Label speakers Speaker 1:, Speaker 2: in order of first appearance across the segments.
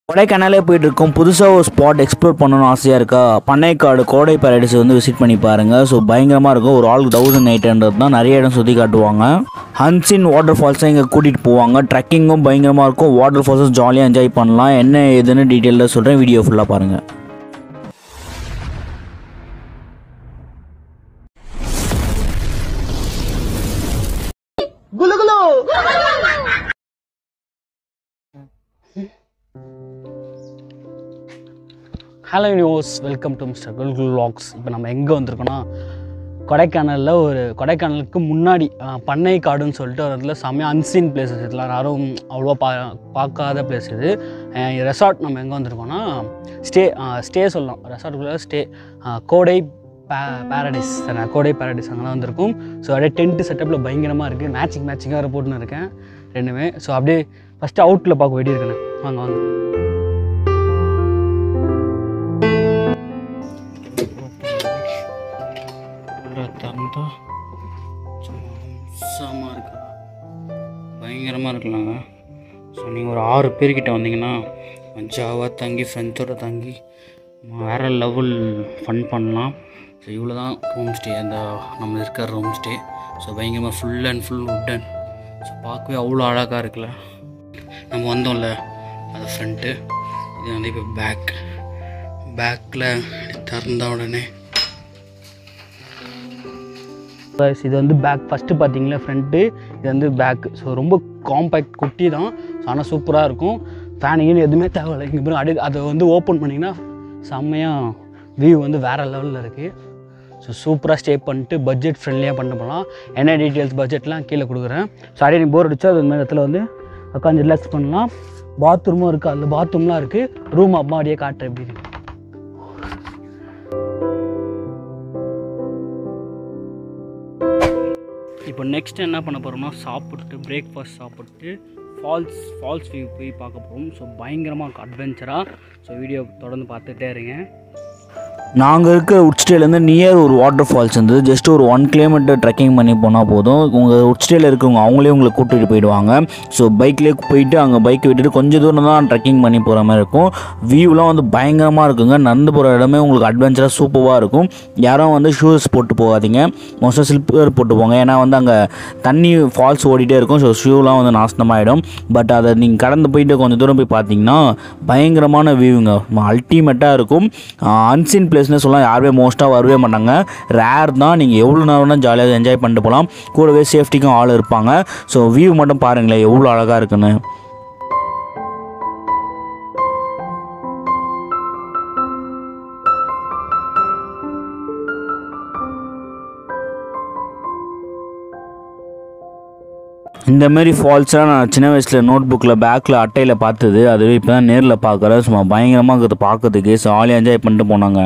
Speaker 1: கொடைக்கானலே போயிட்டு இருக்கோம். புதுசாக ஒரு ஸ்பாட் எக்ஸ்ப்ளோர் பண்ணணும்னு ஆசையாக இருக்கா? பண்ணைக்காடு கோடை பேரடைஸ் விசிட் பண்ணி பாருங்கள். ஸோ பயங்கரமாக இருக்கும். ஒரு ஆளுக்கு 1800 தான். நிறைய இடம் சுற்றி காட்டுவாங்க. ஹன்சின் வாட்டர் ஃபால்ஸை இங்கே கூட்டிகிட்டு போவாங்க. ட்ரெக்கிங்கும் பயங்கரமாக இருக்கும். வாட்டர் ஃபால்ஸும் ஜாலியாக என்ஜாய் பண்ணலாம். என்ன ஏதுன்னு டீட்டெயிலில் சொல்கிறேன், வீடியோ ஃபுல்லாக பாருங்கள்.
Speaker 2: Hello universe, welcome to mister Kulkul vlogs. இப்போ நம்ம எங்கே வந்திருக்கோன்னா கொடைக்கானலுக்கு முன்னாடி பண்ணைக்காடுன்னு சொல்லிட்டு ஒரு இடத்துல செம்மையாக அன்சீன் பிளேஸஸ், இதெல்லாம் யாரும் அவ்வளோவா பார்க்காத பிளேஸ் இது. ரெசார்ட் நம்ம எங்கே வந்திருக்கோன்னா ஸ்டே சொல்லலாம். ரெசார்ட்டுக்குள்ளே ஸ்டே கோடை பேரடைஸ் அங்கெல்லாம் வந்திருக்கும். ஸோ அப்படியே டென்ட்டு செட்டப்பில் பயங்கரமாக இருக்குது. மேட்சிங்காக வேறு போட்டுன்னு இருக்கேன் ரெண்டுமே. ஸோ அப்படியே ஃபஸ்ட்டு அவுட்டில் பார்க்க வேண்டி இருக்குண்ணே. வாங்க பயங்கரமாக இருக்கலாங்க. ஸோ நீங்கள் ஒரு 6 பேர்கிட்ட வந்தீங்கன்னா மஜாவாக தங்கி ஃப்ரெண்ட்ஸோடு தங்கி வேறு லெவல் ஃபன் பண்ணலாம். ஸோ இவ்வளோ தான் ரூம் ஸ்டே, அந்த நம்ம இருக்கிற ரூம் ஸ்டே. ஸோ பயங்கரமாக full and full wooden. So பார்க்கவே அவ்வளோ அழகாக இருக்குல்ல. நம்ம வந்தோம்ல அது ஃப்ரண்ட்டு, இது வந்து இப்போ பேக்கில் திறந்த உடனே இது வந்து பேக். ஃபஸ்ட்டு பார்த்தீங்களா ஃப்ரண்ட்டு, இது வந்து பேக்கு. ஸோ ரொம்ப காம்பேக்ட் குட்டி தான். ஸோ ஆனால் சூப்பராக இருக்கும். ஃபேனிங்னு எதுவுமே தேவையில்லை. இங்கே பிறகு அதை வந்து ஓப்பன் பண்ணிங்கன்னா செம்மையாக வியூ வந்து வேறு லெவலில் இருக்குது. ஸோ சூப்பராக ஸ்டே பண்ணிட்டு பட்ஜெட் ஃப்ரெண்ட்லியாக பண்ண போகலாம். என்ன டீட்டெயில்ஸ் பட்ஜெட்லாம் கீழே கொடுக்குறேன். ஸோ அப்படியே நீ போர் அடிச்சா அது மாதிரி இடத்துல வந்து உட்காந்து ரிலாக்ஸ் பண்ணலாம். பாத்ரூமும் இருக்குது, அதில் பாத்ரூம்லாம் இருக்குது. ரூம் அம்மா அப்படியே காட்டுறேன் எப்படி இருக்கு. இப்போ நெக்ஸ்ட் என்ன பண்ண போகிறோம்னா பிரேக்ஃபாஸ்ட் சாப்பிட்டு ஃபால்ஸ் வியூ போய் பார்க்க போகிறோம். ஸோ பயங்கரமாக அட்வென்ச்சராக. ஸோ வீடியோ தொடர்ந்து பார்த்துட்டே இருங்க.
Speaker 1: நாங்கள் இருக்கிற உட்ஸ்டேலேருந்து நியர் ஒரு வாட்டர் ஃபால்ஸ் இருந்தது. ஜஸ்ட் ஒரு 1 கிலோமீட்டர் ட்ரெக்கிங் பண்ணி போனால் போதும். உங்கள் உட்ஸ்டேயில் இருக்கவங்க அவங்களே உங்களை கூட்டிகிட்டு போயிடுவாங்க. ஸோ பைக்லேயே போயிட்டு அங்கே பைக்கை விட்டுட்டு கொஞ்சம் தூரம் தான் ட்ரெக்கிங் பண்ணி போகிற மாதிரி இருக்கும். வியூலாம் வந்து பயங்கரமாக இருக்குங்க. நடந்து போகிற இடமே உங்களுக்கு அட்வென்ச்சராக சூப்பராக இருக்கும். யாரும் வந்து ஷூஸ் போட்டு போகாதீங்க, மோஸ்ட்டாக ஸ்லிப்பர் போட்டு போங்க. ஏன்னா வந்து அங்கே தண்ணி ஃபால்ஸ் ஓடிட்டே இருக்கும். ஸோ ஷூலாம் வந்து நாசனமாகிடும். பட் அதை நீங்கள் கடந்து போயிட்டு கொஞ்சம் தூரம் போய் பார்த்தீங்கன்னா பயங்கரமான வியூங்க, அல்டிமேட்டாக இருக்கும். அன்சீன் பிளேஸ்னு சொல்லலாம். யாருமே மோஸ்ட்டாக வரவே மாட்டாங்க, ரேர் தான். நீங்கள் எவ்வளோ நேரம்னா ஜாலியாக என்ஜாய் பண்ணிட்டு போகலாம். கூடவே சேஃப்டிக்கும் ஆள் இருப்பாங்க. ஸோ வியூ மட்டும் பாருங்களேன் எவ்வளோ அழகாக இருக்குன்னு. இந்தமாரி ஃபால்ஸ்லாம் நான் சின்ன வயசில் நோட் புக்கில் பேக்கில் அட்டையில் பார்த்தது. அதுவே இப்போ தான் நேரில் பார்க்குறேன். சும்மா பயங்கரமாக இருக்குது பார்க்கறதுக்கு. ஜாலியாக என்ஜாய் பண்ணிட்டு போனாங்க.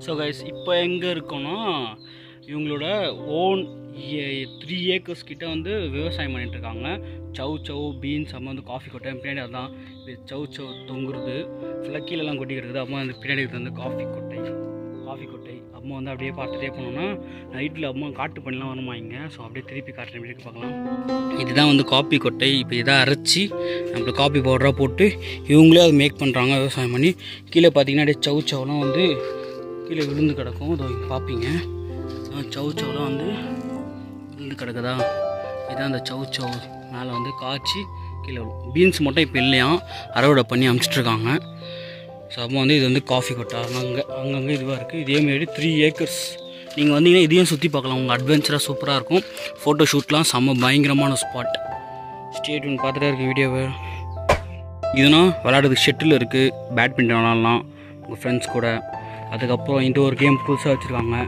Speaker 2: ஸோ கைஸ், இப்போ எங்கே இருக்கோன்னா இவங்களோட ஓன் 3 ஏக்கர்ஸ் கிட்ட வந்து விவசாயம் பண்ணிகிட்ருக்காங்க. சவு பீன்ஸ், அம்மா வந்து காஃபி கொட்டை. பின்னாடி அதுதான் இது சவு தொங்குறது ஃபுல்லாக கீழெல்லாம் கொட்டி கிடக்குது. அம்மா வந்து பின்னாடி வந்து காஃபி கொட்டை. அம்மா வந்து அப்படியே பார்த்துட்டே போனோன்னா நைட்டில் அம்மா காட்டு பண்ணிலாம் வருமா இங்கே. ஸோ அப்படியே திருப்பி காட்டுறேன், எப்படி பார்க்கலாம். இதுதான் வந்து காப்பி கொட்டை. இப்போ இதாக அரைச்சி நம்மளுக்கு காப்பி பவுடராக போட்டு இவங்களே அதை மேக் பண்ணுறாங்க விவசாயம் பண்ணி. கீழே பார்த்தீங்கன்னா அப்படியே சவுலாம் வந்து கீழே விழுந்து கிடக்கும். இதோ பார்ப்பீங்க, சவுலாம் வந்து விழுந்து கிடக்குதா. இதான் அந்த சவு மேலே வந்து காய்ச்சி கீழே விழும். பீன்ஸ் மட்டும் இப்போ இல்லையா, அறுவடை பண்ணி அமுச்சிட்ருக்காங்க. ஸோ அப்போ வந்து இது வந்து காஃபி கொட்டை அங்கங்கே இதுவாக இருக்குது. இதேமாரி 3 ஏக்கர்ஸ் நீங்கள் வந்தீங்கன்னா இதையும் சுற்றி பார்க்கலாம். உங்கள் அட்வென்ச்சராக சூப்பராக இருக்கும். ஃபோட்டோ ஷூட்லாம் செம்ம பயங்கரமான ஸ்பாட். ஸ்டேட் ஒன்று பார்த்துட்டே இருக்குது வீடியோவை. இதுனா விளையாடுறதுக்கு ஷெட்டில் இருக்குது, பேட்மிண்டன் விளாட்லாம் உங்கள் ஃப்ரெண்ட்ஸ் கூட. அதுக்கப்புறம் இந்த ஒரு கேம் புதுசாக வச்சுருக்காங்க.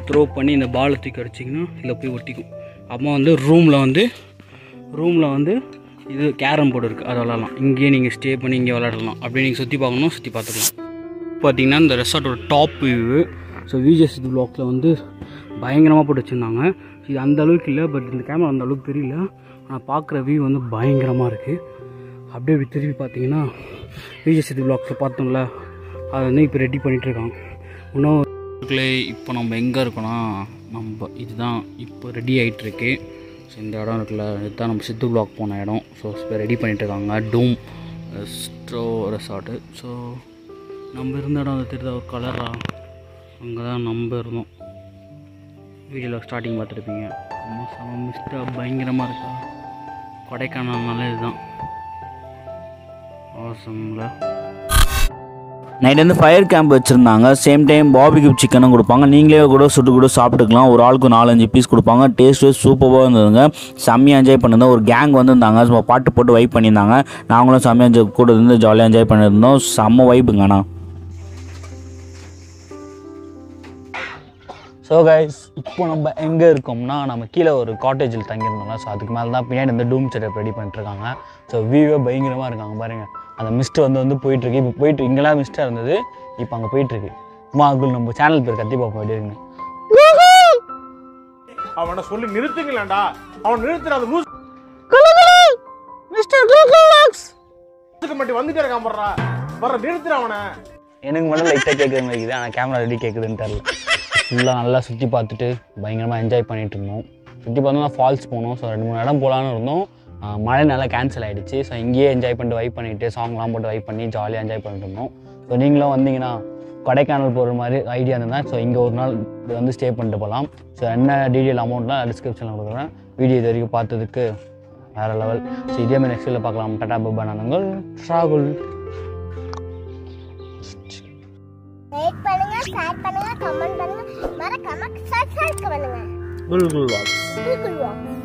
Speaker 2: த்ரோ பண்ணி இந்த பாலை தூக்கி அடிச்சிங்கன்னா இதில் போய் ஒட்டிக்கும். அம்மா வந்து ரூமில் வந்து இது கேரம் போர்டு இருக்குது, அதை விளாட்லாம். இங்கேயே நீங்கள் ஸ்டே பண்ணி இங்கே விளாடலாம். அப்படியே நீங்கள் சுற்றி பார்க்கணும், சுற்றி பார்த்துக்கலாம். பார்த்திங்கன்னா இந்த ரெசார்ட்டோட டாப் வியூ. ஸோ விஜஸ் இது வ்ளாக்ஸில் வந்து பயங்கரமாக போட்டு வச்சுருந்தாங்க. இது அந்த அளவுக்கு இல்லை, பட் இந்த கேமரா அந்த அளவுக்கு தெரியல. ஆனால் பார்க்குற வியூ வந்து பயங்கரமாக இருக்குது. அப்படியே இப்படி திரும்பி பார்த்தீங்கன்னா விஜய் சிட்டி பிளாக்ஸில் பார்த்தோம்ல, அதை வந்து இப்போ ரெடி பண்ணிகிட்ருக்காங்க. இன்னும் இப்போ நம்ம எங்கே இருக்கோன்னா, நம்ம இதுதான் இப்போ ரெடி ஆகிட்டுருக்கு. ஸோ இந்த இடம் இருக்குல்ல, இதுதான் நம்ம சித்து பிளாக் போன இடம். ஸோ இப்போ ரெடி பண்ணிகிட்ருக்காங்க டூம் ஸ்ட்ரோ ரெசார்ட்டு. ஸோ நம்ம இருந்த இடம் அது தெரியுதா, ஒரு கலராக, அங்கே தான் நம்ம இருந்தோம். வீடியோவில் ஸ்டார்டிங் பார்த்துருப்பீங்க. செம மிஸ்டாக பயங்கரமாக இருக்கா. கொடைக்கானல்னால இதுதான் அவசரம்ல.
Speaker 1: நைட் வந்து ஃபயர் கேம்ப் வச்சுருந்தாங்க. சேம் டைம் பாபிக்யூ சிக்கனும் கொடுப்பாங்க. நீங்களே கூட சுட்டு கூட சாப்பிட்டுக்கலாம். ஒரு ஆளுக்கு 4-5 பீஸ் கொடுப்பாங்க. டேஸ்ட்டு சூப்பராக இருந்ததுங்க. செம்மையாக என்ஜாய் பண்ணியிருந்தோம். ஒரு கேங் வந்துருந்தாங்க. ஸோ பாட்டு போட்டு வைப் பண்ணியிருந்தாங்க. நாங்களும் செம்மையாக என்ஜாய் கூட இருந்து ஜாலியாக என்ஜாய் பண்ணியிருந்தோம். செம்ம வைப்புங்கண்ணா. ஸோ கைஸ், இப்போ நம்ம எங்கே இருக்கோம்னா, நம்ம கீழே ஒரு காட்டேஜில் தங்கியிருந்தோம்ல. ஸோ அதுக்கு மேலே தான் பின்னாடி வந்து டூம் செட்டப் ரெடி பண்ணிட்டுருக்காங்க. ஸோ வியூவே பயங்கரமாக இருக்காங்க பாருங்கள். அந்த மிஸ்ட்டு வந்து போயிட்டுருக்கு. இப்போ போயிட்டு இங்கெல்லாம் மிஸ்ட்டாக இருந்தது, இப்போ அங்கே போயிட்டுருக்கு. அகுல் நம்ம சேனல் பேர் கத்தி பார்ப்போம் எப்படி இருக்குன்னு.
Speaker 3: அவனை சொல்லி நிறுத்துங்களேன்டா. அவன் நிறுத்துற அந்த லூஸ்
Speaker 1: மிஸ்டர் கூகுள்ஸ்
Speaker 3: மட்டும் வந்துட்டே இருக்கான் போடுறா. வர நிறுத்துற அவனை.
Speaker 1: எனக்கு மட்டும் லைட்டாக கேட்குற மாதிரி இருக்குது. ஆனால் கேமரா ரெடி கேட்குதுன்னு தெரியல. ஃபுல்லாக நல்லா சுற்றி பார்த்துட்டு பயங்கரமாக என்ஜாய் பண்ணிகிட்டு இருந்தோம். சுற்றி பார்த்தோம்னா ஃபால்ஸ் போனோம். ஸோ 2-3 இடம் போகலான்னு இருந்தோம். மழை நல்லா கேன்சல் ஆகிடுச்சு. ஸோ இங்கேயே என்ஜாய் பண்ணிட்டு வைப் பண்ணிவிட்டு சாங்லாம் போட்டு வைப் பண்ணி ஜாலியாக என்ஜாய் பண்ணிட்டு இருந்தோம். ஸோ நீங்களும் வந்தீங்கன்னா கொடைக்கானல் போகிற மாதிரி ஐடியா இருந்தால் ஸோ இங்கே ஒரு நாள் வந்து ஸ்டே பண்ணிட்டு போகலாம். ஸோ என்ன டீட்டெயில் அமௌண்ட்லாம் டிஸ்கிரிப்ஷனில் கொடுக்குறேன். வீடியோ இது வரைக்கும் பார்த்ததுக்கு வேறு லெவல். ஸோ இதேமாதிரி நெக்ஸ்ட் வீடியோவில் பார்க்கலாம். Tata bye bye. நான் உங்கள் ராகுல்.
Speaker 4: லைக் பண்ணுங்க, ஷேர் பண்ணுங்க, கமெண்ட் பண்ணுங்க, மறக்காம சப்ஸ்கிரைப் பண்ணுங்க.
Speaker 1: குல்குல் வாக்ஸ்.
Speaker 4: Google Walk.